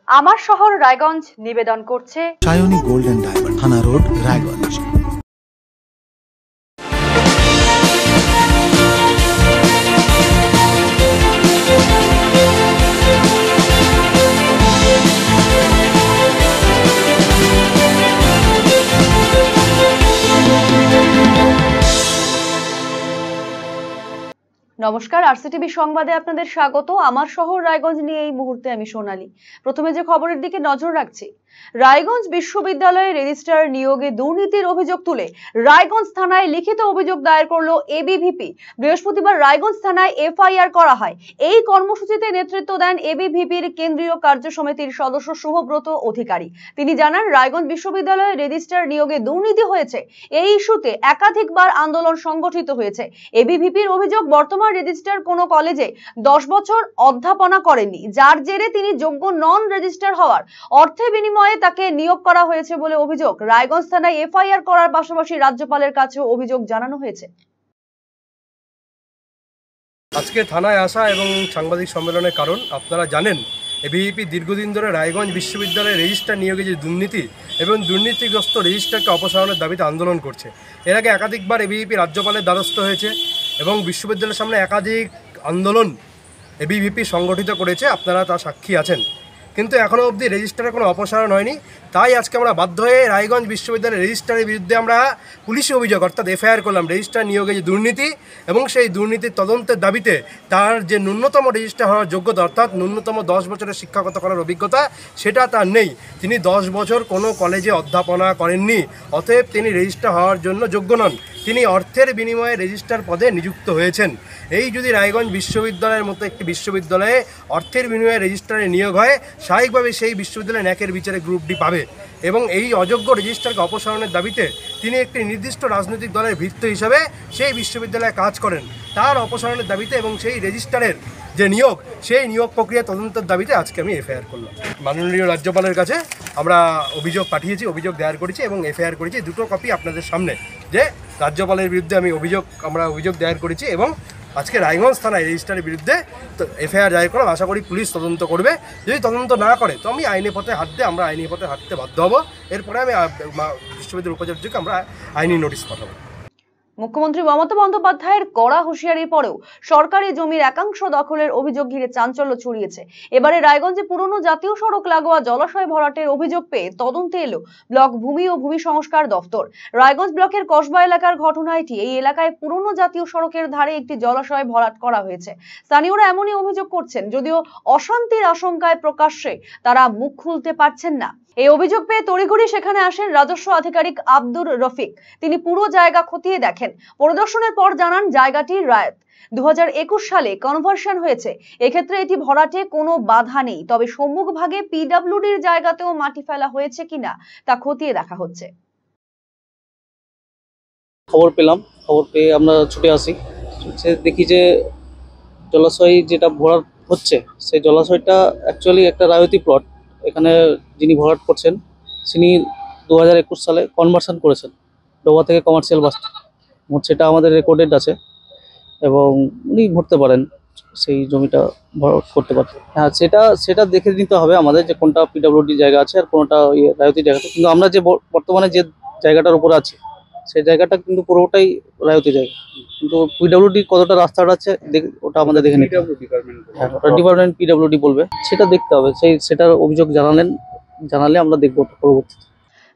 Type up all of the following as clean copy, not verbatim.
আমার শহর রায়গঞ্জ নিবেদন করছে সায়নী গোল্ড এন্ড ডায়মন্ড, থানা রোড, রায়গঞ্জ। নমস্কার, আরসিটিভি সংবাদে আপনাদের স্বাগত। আমার শহর রায়গঞ্জ নিয়ে এই মুহূর্তে আমি সোনালী। প্রথমে যে খবরের দিকে নজর রাখছি, রায়গঞ্জ বিশ্ববিদ্যালয়ে রেজিস্ট্রার নিয়োগে দুর্নীতির অভিযোগ তুলে রায়গঞ্জ থানায় লিখিত অভিযোগ দায়ের করলো এবিভিপি। বৃহস্পতিবার রায়গঞ্জ থানায় এফআইআর করা হয়। এই কর্মসূচিতে নেতৃত্ব দেন এবিভিপির কেন্দ্রীয় কার্য সমিতির সদস্য শুভব্রত অধিকারী। তিনি জানান, রায়গঞ্জ বিশ্ববিদ্যালয়ে রেজিস্ট্রার নিয়োগে দুর্নীতি হয়েছে। এই ইস্যুতে একাধিকবার আন্দোলন সংগঠিত হয়েছে। এবিভিপির অভিযোগ, বর্তমান রেজিস্ট্রার কোনো কলেজে 10 বছর অধ্যাপনা করেননি, যার জেরে তিনি যোগ্য নন রেজিস্ট্রার হওয়ার অর্থে বিনিময়ে তাকে নিয়োগ করা হয়েছে বলে অভিযোগ। রায়গঞ্জ থানায় এফআইআর করার পাশাপাশি রাজ্যপালের কাছেও অভিযোগ জানানো হয়েছে। আজকে থানায় আসা এবং সাংবাদিক সম্মেলনের কারণ আপনারা জানেন, এবিভিপি দীর্ঘদিন ধরে রায়গঞ্জ বিশ্ববিদ্যালয়ের রেজিস্ট্রার নিয়োগে যে দুর্নীতি এবং দুর্নীতিগ্রস্ত রেজিস্ট্রারকে অপসারণের দাবিতে আন্দোলন করছে। এর আগে একাধিকবার এবিভিপি রাজ্যপালের দ্বারস্থ হয়েছে এবং বিশ্ববিদ্যালয়ের সামনে একাধিক আন্দোলন এবিভিপি সংগঠিত করেছে, আপনারা তার সাক্ষী আছেন। কিন্তু এখনও অবধি রেজিস্ট্রারের কোনো অপসারণ হয়নি। তাই আজকে আমরা বাধ্য হয়ে রায়গঞ্জ বিশ্ববিদ্যালয়ের রেজিস্ট্রারের বিরুদ্ধে আমরা পুলিশি অভিযোগ অর্থাৎ এফআইআর করলাম। রেজিস্ট্রার নিয়োগে যে দুর্নীতি এবং সেই দুর্নীতির তদন্তের দাবিতে তার যে ন্যূনতম রেজিস্ট্রার হওয়ার যোগ্যতা অর্থাৎ ন্যূনতম 10 বছরের শিক্ষকতা করার অভিজ্ঞতা সেটা তার নেই। তিনি 10 বছর কোনো কলেজে অধ্যাপনা করেননি, অতএব তিনি রেজিস্ট্রার হওয়ার জন্য যোগ্য নন। তিনি অর্থের বিনিময়ে রেজিস্ট্রার পদে নিযুক্ত হয়েছেন। এই যদি রায়গঞ্জ বিশ্ববিদ্যালয়ের মতো একটি বিশ্ববিদ্যালয়ে অর্থের বিনিময়ে রেজিস্ট্রারে নিয়োগ হয়, স্বাভাবিকভাবে সেই বিশ্ববিদ্যালয় ন্যাকের বিচারে গ্রুপ ডি পাবে এবং এই অযোগ্য রেজিস্ট্রারকে অপসারণের দাবিতে তিনি একটি নির্দিষ্ট রাজনৈতিক দলের ভিত্তি হিসাবে সেই বিশ্ববিদ্যালয়ে কাজ করেন। তার অপসারণের দাবিতে এবং সেই রেজিস্ট্রারের যে নিয়োগ, সেই নিয়োগ প্রক্রিয়া তদন্তের দাবিতে আজকে আমি এফআইআর করলাম। মাননীয় রাজ্যপালের কাছে আমরা অভিযোগ পাঠিয়েছি, অভিযোগ দায়ের করেছি এবং এফআইআর করেছি। দুটো কপি আপনাদের সামনে যে রাজ্যপালের বিরুদ্ধে আমরা অভিযোগ দায়ের করেছি এবং আজকে রায়গঞ্জ থানায় রেজিস্ট্রারের বিরুদ্ধে এফআইআর দায়ের করলাম। আশা করি পুলিশ তদন্ত করবে। যদি তদন্ত না করে তো আমি আইনি পথে আমরা আইনি পথে হাঁটতে বাধ্য হব। এরপরে আমি বিশ্ববিদ্যালয়ের উপাচার্যকে আমরা আইনি নোটিশ পাঠাবো। মুখ্যমন্ত্রী মমতা বন্দ্যোপাধ্যায়ের কড়া হুঁশিয়ারির পরেও সরকারি জমির একাংশ দখলের অভিযোগ ঘিরে চাঞ্চল্য ছড়িয়েছে। এবারে রায়গঞ্জে পুরনো জাতীয় সড়ক লাগোয়া জলাশয় ভরাটের অভিযোগ পেয়ে তদন্তে এলো ব্লক ভূমি ও ভূমি সংস্কার দফতর। রায়গঞ্জ ব্লকের কসবা এলাকার ঘটনা এটি। এই এলাকায় পুরনো জাতীয় সড়কের ধারে একটি জলাশয় ভরাট করা হয়েছে। স্থানীয়রা এমনই অভিযোগ করছেন, যদিও অশান্তির আশঙ্কায় প্রকাশ্যে তারা মুখ খুলতে পারছেন না। এই অভিযোগ পেয়ে তড়িঘড়ি সেখানে আসেন রাজস্ব আধিকারিক আব্দুর রফিক। তিনি পুরো জায়গা খতিয়ে দেখেন। পরিদর্শনের পর জানান, জায়গাটির রায়ত 2021 সালে কনভার্সন হয়েছে। এক্ষেত্রে এটি ভরাটে কোনো বাধা নেই, তবে সম্মুখ ভাগে পিডব্লিউডির জায়গাতেও মাটি ফেলা হয়েছে কিনা তা খতিয়ে দেখা হচ্ছে। খবর পেয়ে আমরা ছুটে আসি, দেখি যে জলাশয় যেটা ভরাট হচ্ছে সেই জলাশয়টা অ্যাকচুয়ালি একটা রায়তি প্লট। এখানে যিনি ভরাট করছেন তিনি 2021 সালে কনভার্সন করেছেন ডোবা থেকে কমার্শিয়াল বাস, সেটা আমাদের রেকর্ডেড আছে এবং উনি ভরতে পারেন, সেই জমিটা ভরাট করতে পারেন। হ্যাঁ, সেটা দেখে নিতে হবে আমাদের যে কোনটা পিডব্লিউডি জায়গা আছে আর কোনটা রায়তি জায়গা। কিন্তু আমরা যে বর্তমানে যে জায়গাটার উপরে আছি সেই জায়গাটা কিন্তু পুরোটাই রায়তি জায়গা, কিন্তু পিডব্লিউডি কতটা রাস্তাটা আছে ওটা আমাদের দেখে নিতে হবে। হ্যাঁ, ওটা ডিপার্টমেন্ট পিডব্লিউডি বলবে, সেটা দেখতে হবে। সেটার অভিযোগ জানালে আমরা দেখবো পরবর্তীতে।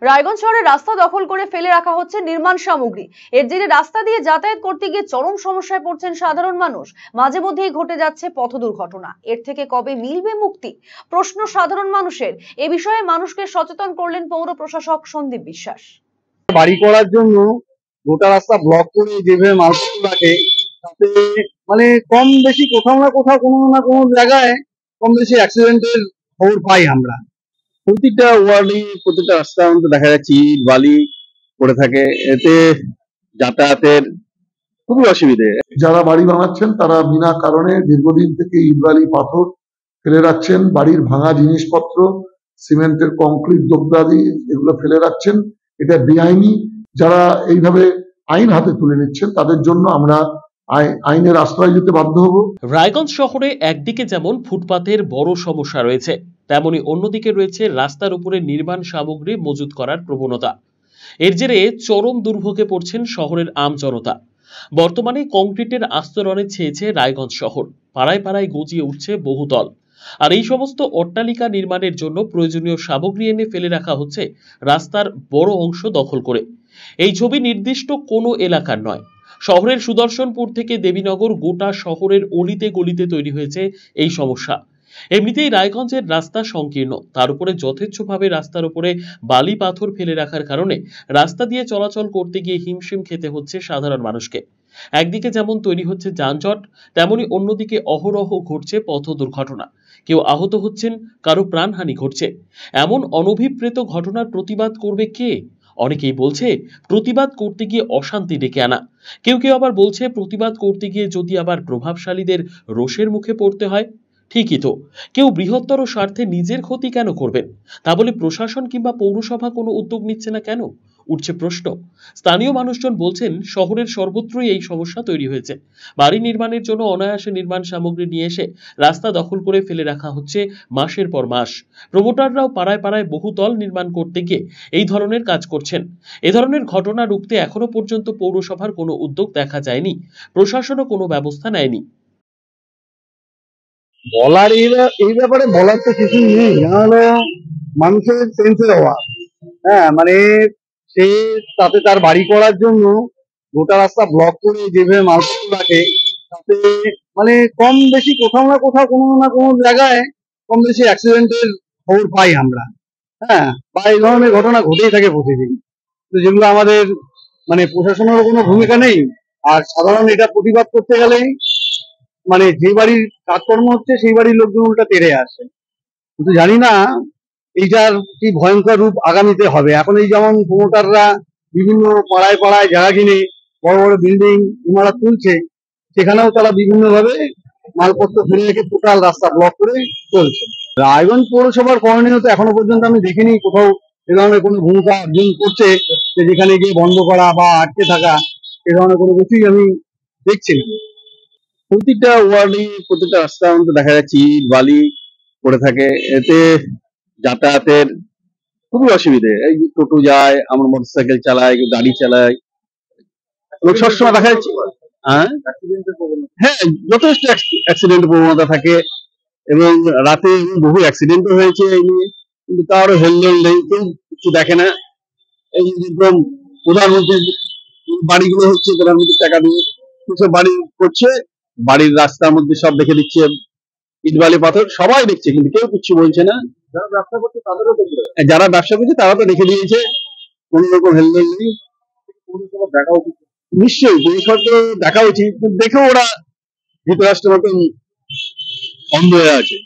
রায়গঞ্জ শহরে রাস্তা দখল করে ফেলে রাখা হচ্ছে নির্মাণ সামগ্রী। এর জেরে রাস্তা দিয়ে যাতায়াত করতে গিয়ে চরম সমস্যায় পড়ছেন সাধারণ মানুষ। মাঝে মধ্যেই ঘটে যাচ্ছে পথ দুর্ঘটনা। এর থেকে কবে মিলবে মুক্তি? প্রশ্ন সাধারণ মানুষের। এ বিষয়ে মানুষকে সচেতন করলেন পৌর প্রশাসক সন্দীপ বিশ্বাস। বাড়ি করার জন্য গোটা রাস্তা ব্লক করে যেভাবে মালপত্র রাখে, তাতে মানে কম বেশি কোথাও না কোথাও কোনো না কোনো জায়গায় কম বেশি অ্যাক্সিডেন্টের খবর পাই আমরা। প্রতিটা ওয়ার্ডে প্রতিটা রাস্তার মধ্যে দেখা যাচ্ছে ইট বালি পড়ে থাকে, এতে যাতায়াতের খুবই অসুবিধে। যারা বাড়ি বানাচ্ছেন তারা বিনা কারণে দীর্ঘদিন থেকে ইট বালি পাথর ফেলে রাখছেন, বাড়ির ভাঙা জিনিসপত্র, সিমেন্টের কংক্রিট দগ্ধাদি এগুলো ফেলে রাখছেন। এটা বেআইনি। যারা এইভাবে আইন হাতে তুলে নিচ্ছেন তাদের জন্য আমরা আইনের আশ্রয় দিতে বাধ্য হব। রায়গঞ্জ শহরে একদিকে যেমন ফুটপাতের বড় সমস্যা রয়েছে, তেমনি অন্যদিকে রয়েছে রাস্তার উপরে নির্মাণ সামগ্রী মজুত করার প্রবণতা। এর জেরে চরম দুর্ভোগে পড়ছেন শহরের আমজনতা। বর্তমানে কংক্রিটের আস্তরণে ছেয়েছে রায়গঞ্জ শহর, পাড়ায় পাড়ায় গজিয়ে উঠছে বহুতল। আর এই সমস্ত অট্টালিকা নির্মাণের জন্য প্রয়োজনীয় সামগ্রী এনে ফেলে রাখা হচ্ছে রাস্তার বড় অংশ দখল করে। এই ছবি নির্দিষ্ট কোনো এলাকার নয়, শহরের সুদর্শনপুর থেকে দেবীনগর গোটা শহরের অলিতে গলিতে তৈরি হয়েছে এই সমস্যা। এমনিতেই রায়গঞ্জের রাস্তা সংকীর্ণ, তার উপরে যথেচ্ছভাবে রাস্তার উপরে বালি পাথর ফেলে রাখার কারণে রাস্তা দিয়ে চলাচল করতে গিয়ে হিমশিম খেতে হচ্ছে সাধারণ মানুষকে। একদিকে যেমন তৈরি হচ্ছে যানজট, তেমনি অন্যদিকে অহরহ ঘটছে পথ দুর্ঘটনা। কেউ আহত হচ্ছেন, কারো প্রাণহানি ঘটছে। এমন অনভিপ্রেত ঘটনার প্রতিবাদ করবে কে? অনেকেই বলছে প্রতিবাদ করতে গিয়ে অশান্তি ডেকে আনা। কেউ কেউ আবার বলছে প্রতিবাদ করতে গিয়ে যদি আবার প্রভাবশালীদের রোষের মুখে পড়তে হয়। ঠিকই তো, কেউ বৃহত্তর স্বার্থে নিজের ক্ষতি কেন করবেন? তা বলে প্রশাসন কিংবা পৌরসভা কোনো উদ্যোগ নিচ্ছে না কেন, উঠছে প্রশ্ন। স্থানীয় মানুষজন বলছেন শহরের সর্বত্রই এই সমস্যা তৈরি হয়েছে। বাড়ি নির্মাণের জন্য অনায়াসে নির্মাণ সামগ্রী নিয়ে এসে রাস্তা দখল করে ফেলে রাখা হচ্ছে মাসের পর মাস। প্রমোটাররাও পাড়ায় পাড়ায় বহুতল নির্মাণ করতে গিয়ে এই ধরনের কাজ করছেন। এ ধরনের ঘটনা রুখতে এখনো পর্যন্ত পৌরসভার কোনো উদ্যোগ দেখা যায়নি, প্রশাসনও কোনো ব্যবস্থা নেয়নি। বলার এই ব্যাপারে বলার তো কিছু নেই, হলো মানুষের সেন্সের অভাব। হ্যাঁ, মানে সে তাতে তার বাড়ি করার জন্য গোটা রাস্তা ব্লক করে যেভাবে মালপত্র রাখে, তাতে মানে কম বেশি কোথাও না কোথাও কোনো না কোনো জায়গায় কম বেশি অ্যাক্সিডেন্টের খবর পাই আমরা। হ্যাঁ, বা এই ধরনের ঘটনা ঘটেই থাকে প্রতিদিন। তো যেগুলো আমাদের মানে প্রশাসনেরও কোনো ভূমিকা নেই। আর সাধারণ এটা প্রতিবাদ করতে গেলেই মানে যে বাড়ির কাজকর্ম হচ্ছে সেই বাড়ির লোকজন উল্টা তেড়ে আসে। কিন্তু জানি না এইটার কি ভয়ঙ্কর রূপ আগামীতে হবে। এখন এই যেমন প্রমোটাররা বিভিন্ন পাড়ায় পাড়ায় জায়গা কিনে বড় বড় বিল্ডিং ইমারত তুলছে, সেখানেও তারা বিভিন্ন ভাবে মালপত্র ফেলে রেখে টোটাল রাস্তা ব্লক করে চলছে। রায়গঞ্জ পৌরসভার করণীয় তো এখনো পর্যন্ত আমি দেখিনি কোথাও এ ধরনের কোনো ভূমিকা অর্জন করছে, যে যেখানে গিয়ে বন্ধ করা বা আটকে থাকা এ ধরনের কোনো কিছুই আমি দেখছি না। প্রতিটা ওয়ার্ডে প্রতিটা রাস্তার মধ্যে দেখা যাচ্ছে ইট বালি পড়ে থাকে, এতে যাতায়াতের খুবই অসুবিধে। এই যে টোটো যায়, আমরা মোটরসাইকেল চালাই, কেউ গাড়ি চালাই, লোক সবসময় দেখা যাচ্ছে হ্যাঁ যথেষ্ট অ্যাক্সিডেন্ট প্রবণতা থাকে এবং রাতে বহু অ্যাক্সিডেন্টও হয়েছে এই নিয়ে, কিন্তু তারও হেলদোল নেই, কেউ কিছু দেখে না। এই যেরকম প্রধানমন্ত্রীর বাড়িগুলো হচ্ছে, প্রধানমন্ত্রীর টাকা দিয়ে কিছু বাড়ি করছে, বাড়ির রাস্তার মধ্যে সব দেখে দিচ্ছে ইট বালি পাথর, সবাই দেখছে কিন্তু কেউ কিছু বলছে না। যারা ব্যবসা করছে তারা তো রেখে দিয়েছে, কোন রকম হেলদোল নেই। দেখা উচিত, নিশ্চয়ই পরিষদ দেখা উচিত, কিন্তু দেখেও ওরা ধৃতরাষ্ট্রের মতন অন্ধ হয়ে আছে।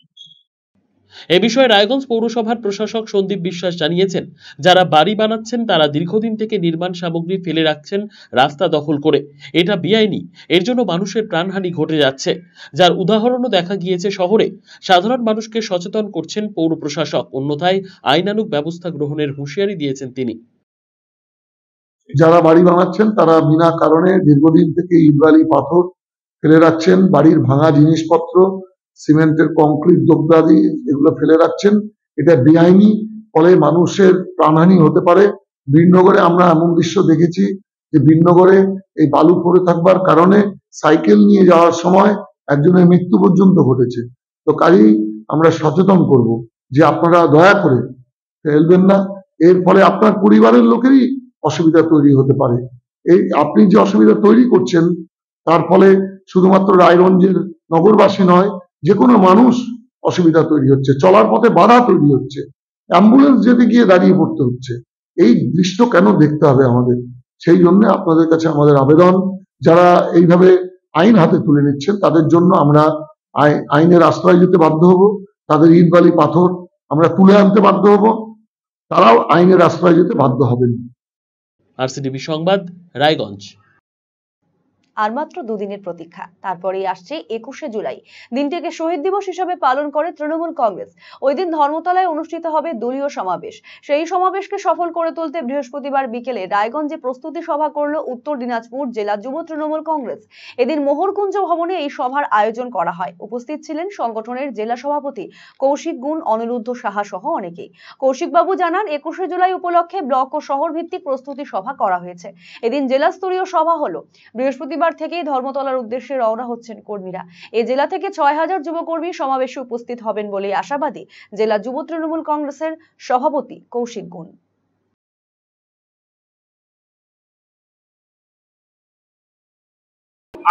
এ বিষয়ে রায়গঞ্জ পৌরসভার প্রশাসক সন্দীপ বিশ্বাস জানিয়েছেন, যারা বাড়ি বানাচ্ছেন তারা দীর্ঘদিন থেকে নির্মাণ সামগ্রী ফেলে রাখছেন রাস্তা দখল করে। এটা বেআইনি, এর জন্য মানুষের প্রাণহানি ঘটে যাচ্ছে, যার উদাহরণও দেখা গিয়েছে শহরে। সাধারণ মানুষকে সচেতন করছেন পৌর প্রশাসক, অন্যথায় আইনানুগ ব্যবস্থা গ্রহণের হুঁশিয়ারি দিয়েছেন তিনি। যারা বাড়ি বানাচ্ছেন তারা বিনা কারণে দীর্ঘদিন থেকে ইট বালি পাথর ফেলে রাখছেন, বাড়ির ভাঙা জিনিসপত্র, সিমেন্টের কংক্রিট দোবদাদি এগুলো ফেলে রাখছেন। এটা বেআইনি, ফলে মানুষের প্রাণহানি হতে পারে। বীরনগরে আমরা এমন দৃশ্য দেখেছি যে বীরনগরে এই বালু পড়ে থাকবার কারণে সাইকেল নিয়ে যাওয়ার সময় একজনের মৃত্যু পর্যন্ত ঘটেছে। তো কাজেই আমরা সচেতন করব যে আপনারা দয়া করে ফেলবেন না, এর ফলে আপনার পরিবারের লোকেরই অসুবিধা তৈরি হতে পারে। এই আপনি যে অসুবিধা তৈরি করছেন তার ফলে শুধুমাত্র রায়গঞ্জের নগরবাসী নয়, যে কোনো মানুষ অসুবিধা তৈরি হচ্ছে, চলার পথে বাধা তৈরি হচ্ছে, অ্যাম্বুলেন্স যেতে গিয়ে দাঁড়িয়ে পড়তে হচ্ছে। এই দৃশ্য কেন দেখতে হবে আমাদের? সেই জন্য আপনাদের কাছে আমাদের আবেদন, যারা এইভাবে আইন হাতে তুলে নিচ্ছেন তাদের জন্য আমরা আইনের আশ্রয় দিতে বাধ্য হব, তাদের ইট বালি পাথর আমরা তুলে আনতে বাধ্য হব, তারাও আইনের আশ্রয় দিতে বাধ্য হবেন। আরসিটিভি সংবাদ, রায়গঞ্জ। আর মাত্র দুদিনের প্রতীক্ষা, তারপরেই আসছে 21শে জুলাই। দিনটিকে শহীদ দিবস হিসেবে পালন করে তৃণমূল কংগ্রেস। ওই দিন ধর্মতলায় অনুষ্ঠিত হবে দলীয় সমাবেশ। সেই সমাবেশকে সফল করে তুলতে বৃহস্পতিবার বিকেলে রায়গঞ্জে প্রস্তুতি সভা করল উত্তর দিনাজপুর জেলা যুব তৃণমূল কংগ্রেস। এদিন মোহরকুঞ্জ ভবনে এই সভার আয়োজন করা হয়। উপস্থিত ছিলেন সংগঠনের জেলা সভাপতি কৌশিক গুণ, অনিরুদ্ধ সাহা সহ অনেকেই। কৌশিক বাবু জানান, 21শে জুলাই উপলক্ষে ব্লক ও শহর ভিত্তিক প্রস্তুতি সভা করা হয়েছে। এদিন জেলা স্তরীয় সভা হলো। বৃহস্পতিবার থেকেই ধর্মতলার উদ্দেশ্যে রওনা হচ্ছেন কর্মীরা। এই জেলা থেকে 6000 যুবকর্মী সমাবেশে উপস্থিত হবেন বলে আশাবাদী জেলা যুব তৃণমূল কংগ্রেসের সভাপতি কৌশিক গুণ।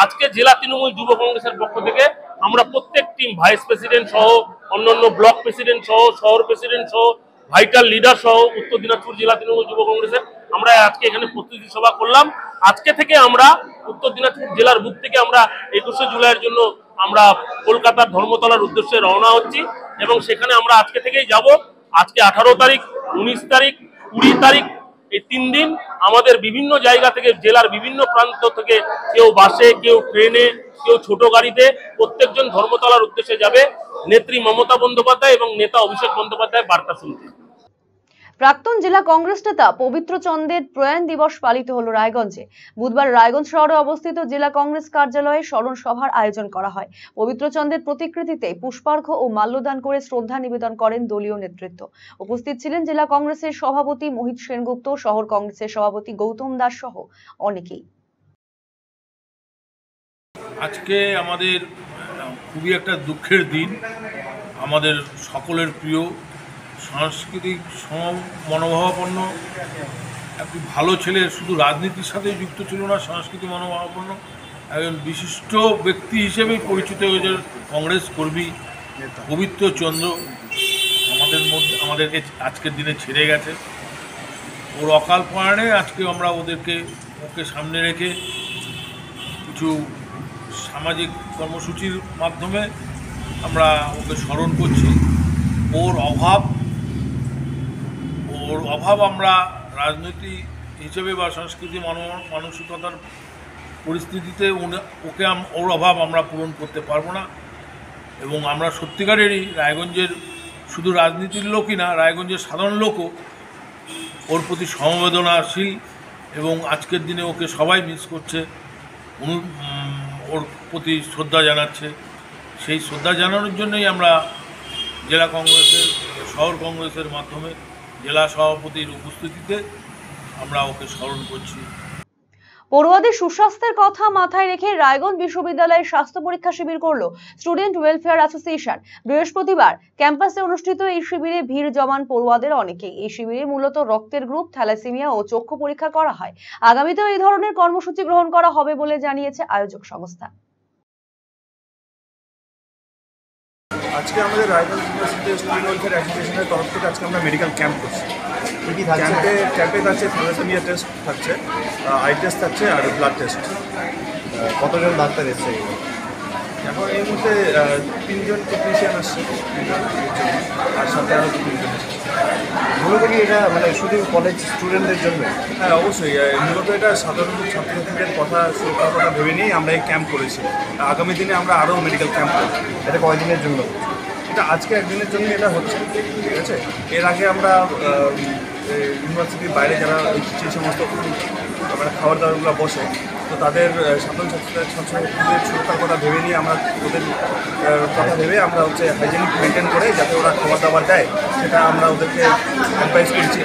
আজকে জেলা তৃণমূল যুব কংগ্রেসের পক্ষ থেকে আমরা প্রত্যেক টিম, ভাইস প্রেসিডেন্ট সহ, অন্যান্য ব্লক প্রেসিডেন্ট সহ, শহর প্রেসিডেন্ট সহ, ভাইটাল লিডার সহ উত্তর দিনাজপুর জেলা তৃণমূল যুব কংগ্রেসের আমরা আজকে এখানে প্রস্তুতি সভা করলাম। আজকে থেকে আমরা উত্তর দিনাজপুর জেলার বুক থেকে আমরা 21শে জুলাইয়ের জন্য আমরা কলকাতার ধর্মতলার উদ্দেশ্যে রওনা হচ্ছি এবং সেখানে আমরা আজকে থেকেই যাব। আজকে 18 তারিখ, 19 তারিখ, 20 তারিখ, এই 3 দিন আমাদের বিভিন্ন জায়গা থেকে, জেলার বিভিন্ন প্রান্ত থেকে, কেউ বাসে, কেউ ট্রেনে, কেউ ছোট গাড়িতে, প্রত্যেকজন ধর্মতলার উদ্দেশ্যে যাবে নেত্রী মমতা বন্দ্যোপাধ্যায় এবং নেতা অভিষেক বন্দ্যোপাধ্যায়ের বার্তা শুনতে। প্রাক্তন জেলা কংগ্রেস নেতা পবিত্র চন্দ্রের প্রয়াণ দিবস পালিত হলো রায়গঞ্জে। বুধবার রায়গঞ্জ শহরে অবস্থিত জেলা কংগ্রেস কার্যালয়ে স্মরণ সভার আয়োজন করা হয়। পবিত্র চন্দ্রের প্রতিকৃতিতে পুষ্পার্ঘ্য ও মাল্যদান করে শ্রদ্ধা নিবেদন করেন দলীয় নেতৃত্ব। উপস্থিত ছিলেন জেলা কংগ্রেসের সভাপতি মোহিত সেনগুপ্ত, শহর কংগ্রেসের সভাপতি গৌতম দাস সহ অনেকেই। আজকে আমাদের খুবই একটা দুঃখের দিন। আমাদের সকলের প্রিয় সাংস্কৃতিক মনোভাবাপন্ন একটি ভালো ছেলে, শুধু রাজনীতির সাথে যুক্ত ছিল না, সাংস্কৃতিক মনোভাবাপন্ন একজন বিশিষ্ট ব্যক্তি হিসেবেই পরিচিত হয়েছে কংগ্রেস কর্মী পবিত্র চন্দ্র আমাদেরকে আজকের দিনে ছেড়ে গেছে। ওর অকাল প্রয়াণে আজকে আমরা ওকে সামনে রেখে কিছু সামাজিক কর্মসূচির মাধ্যমে আমরা ওকে স্মরণ করছি। ওর অভাব আমরা রাজনীতি হিসেবে বা সংস্কৃতি মানসিকতার পরিস্থিতিতে ওর অভাব আমরা পূরণ করতে পারবো না। এবং আমরা সত্যিকারেরই রায়গঞ্জের শুধু রাজনীতির লোকই না, রায়গঞ্জের সাধারণ লোকও ওর প্রতি সমবেদনাশীল এবং আজকের দিনে ওকে সবাই মিস করছে, ওর প্রতি শ্রদ্ধা জানাচ্ছে। সেই শ্রদ্ধা জানানোর জন্যই আমরা জেলা কংগ্রেসের, শহর কংগ্রেসের মাধ্যমে জেলা সভাপতির উপস্থিতিতে আমরা ওকে স্মরণ করছি। পড়ুয়াদের সুস্বাস্থ্যের কথা মাথায় রেখে রায়গঞ্জ বিশ্ববিদ্যালয়ের স্বাস্থ্য পরীক্ষা শিবির করলো স্টুডেন্ট ওয়েলফেয়ার অ্যাসোসিয়েশন। বৃহস্পতিবার ক্যাম্পাসে অনুষ্ঠিত এই শিবিরে ভিড় জমান পড়ুয়াদের অনেকেই। এই শিবিরে মূলত রক্তের গ্রুপ, থ্যালাসেমিয়া ও চক্ষু পরীক্ষা করা হয়। আগামীতেও এই ধরনের কর্মসূচি গ্রহণ করা হবে বলে জানিয়েছে আয়োজক সংস্থা। আজকে আমাদের রায়গঞ্জ ইউনিভার্সিটি স্টুডেন্ট ওয়েলফেয়ার অ্যাসোসিয়েশনের তরফ থেকে আজকে আমরা মেডিকেল ক্যাম্প করছি। ক্যাম্পে থাকছে থ্যালাসেমিয়া টেস্ট থাকছে, আই টেস্ট থাকছে আর ব্লাড টেস্ট। কতজন ডাক্তার এসছে? এখন এই মুহূর্তে 3জন টেকনিশিয়ান আসছে আর সাথে আরও 2-3জন আসছে। মূলত কি এটা মানে শুধু কলেজ স্টুডেন্টদের জন্য? হ্যাঁ, অবশ্যই। মূলত এটা সাধারণ ছাত্রছাত্রীদের কথা সুরক্ষার কথা ভেবে নিয়েই আমরা এই ক্যাম্প করেছি। আগামী দিনে আমরা আরও মেডিকেল ক্যাম্প করব। এটা কয়দিনের জন্য? এটা আজকে একদিনের জন্য এটা হচ্ছে, ঠিক আছে। এর আগে আমরা ইউনিভার্সিটির বাইরে যারা যে সমস্ত মানে খাবার দাবারগুলো বসে, তো তাদের সাধারণ ছাত্রছাত্রীদের সুরক্ষার কথা ভেবে নিয়ে আমরা ওদের কথা ভেবে আমরা হাইজেনিক মেনটেন করে যাতে ওরা খাবার দাবার দেয় সেটা আমরা ওদেরকে অ্যাডভাইস করছি।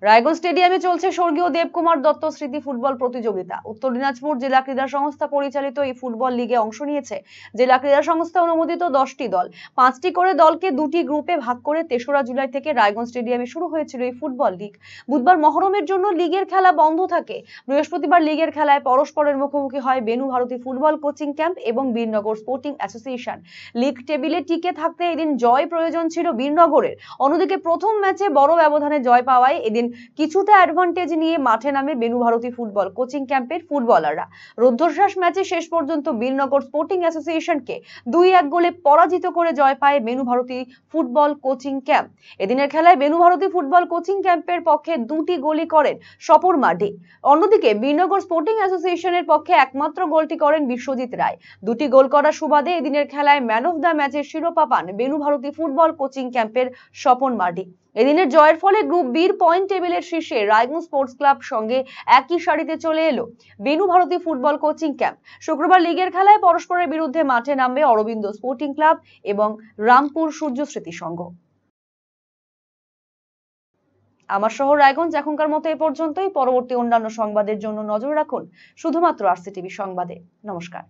রায়গঞ্জ স্টেডিয়ামে চলছে স্বর্গীয় দেবকুমার দত্ত স্মৃতি ফুটবল প্রতিযোগিতা। উত্তর দিনাজপুর জেলা ক্রীড়া সংস্থা পরিচালিত এই ফুটবল লিগে অংশ নিয়েছে জেলা ক্রীড়া সংস্থা অনুমোদিত 10টি দল। 5টি করে দলকে 2টি গ্রুপে ভাগ করে 3রা জুলাই থেকে রায়গঞ্জ স্টেডিয়ামে শুরু হয়েছিল এই ফুটবল লিগ। বুধবার মহরমের জন্য লিগের খেলা বন্ধ থাকে। বৃহস্পতিবার লিগের খেলায় পরস্পরের মুখোমুখি হয় Benu Bharati football coaching camp এবং বীরনগর স্পোর্টিং অ্যাসোসিয়েশন। লিগ টেবিলে টিকে থাকতে এদিন জয় প্রয়োজন ছিল বীরনগরের। অন্যদিকে প্রথম ম্যাচে বড় ব্যবধানে জয় পাওয়ায় এদিন কিছুটা অ্যাডভান্টেজ নিয়ে মাঠে নামে বেনুভারতী ফুটবল কোচিং ক্যাম্পের ফুটবলাররা। রুদ্ধশ্বাস ম্যাচে শেষ পর্যন্ত বীরনগর স্পোর্টিং অ্যাসোসিয়েশনকে 2-1 গোলে পরাজিত করে জয় পায় বেনুভারতী ফুটবল কোচিং ক্যাম্প। এদিনের খেলায় বেনুভারতী ফুটবল কোচিং ক্যাম্পের পক্ষে 2টি গোলই করেন স্বপন মার্ডি। অন্যদিকে বীরনগর স্পোর্টিং অ্যাসোসিয়েশনের পক্ষে একমাত্র গোলটি করেন বিশ্বজিৎ রায়। 2টি গোল করার সুবাদে এদিনের খেলায় ম্যান অফ দ্য ম্যাচের শিরোপা পান বেনুভারতী ফুটবল কোচিং ক্যাম্পের স্বপন মার্ডি। এদিনের জয়ের ফলে গ্রুপ বির পয়েন্ট টেবিলের শীর্ষে রায়গঞ্জ স্পোর্টস ক্লাব সঙ্গে একই সারিতে চলে এলো বেনুভারতী ফুটবল কোচিং ক্যাম্প। শুক্রবার লিগের খেলায় পরস্পরের বিরুদ্ধে মাঠে নামবে অরবিন্দ স্পোর্টিং ক্লাব এবং রামপুর সূর্য স্মৃতি সংঘ। আমার শহর রায়গঞ্জ এখনকার মতো এ পর্যন্তই। পরবর্তী অন্যান্য সংবাদের জন্য নজর রাখুন শুধুমাত্র আরসিটিভি সংবাদে। নমস্কার।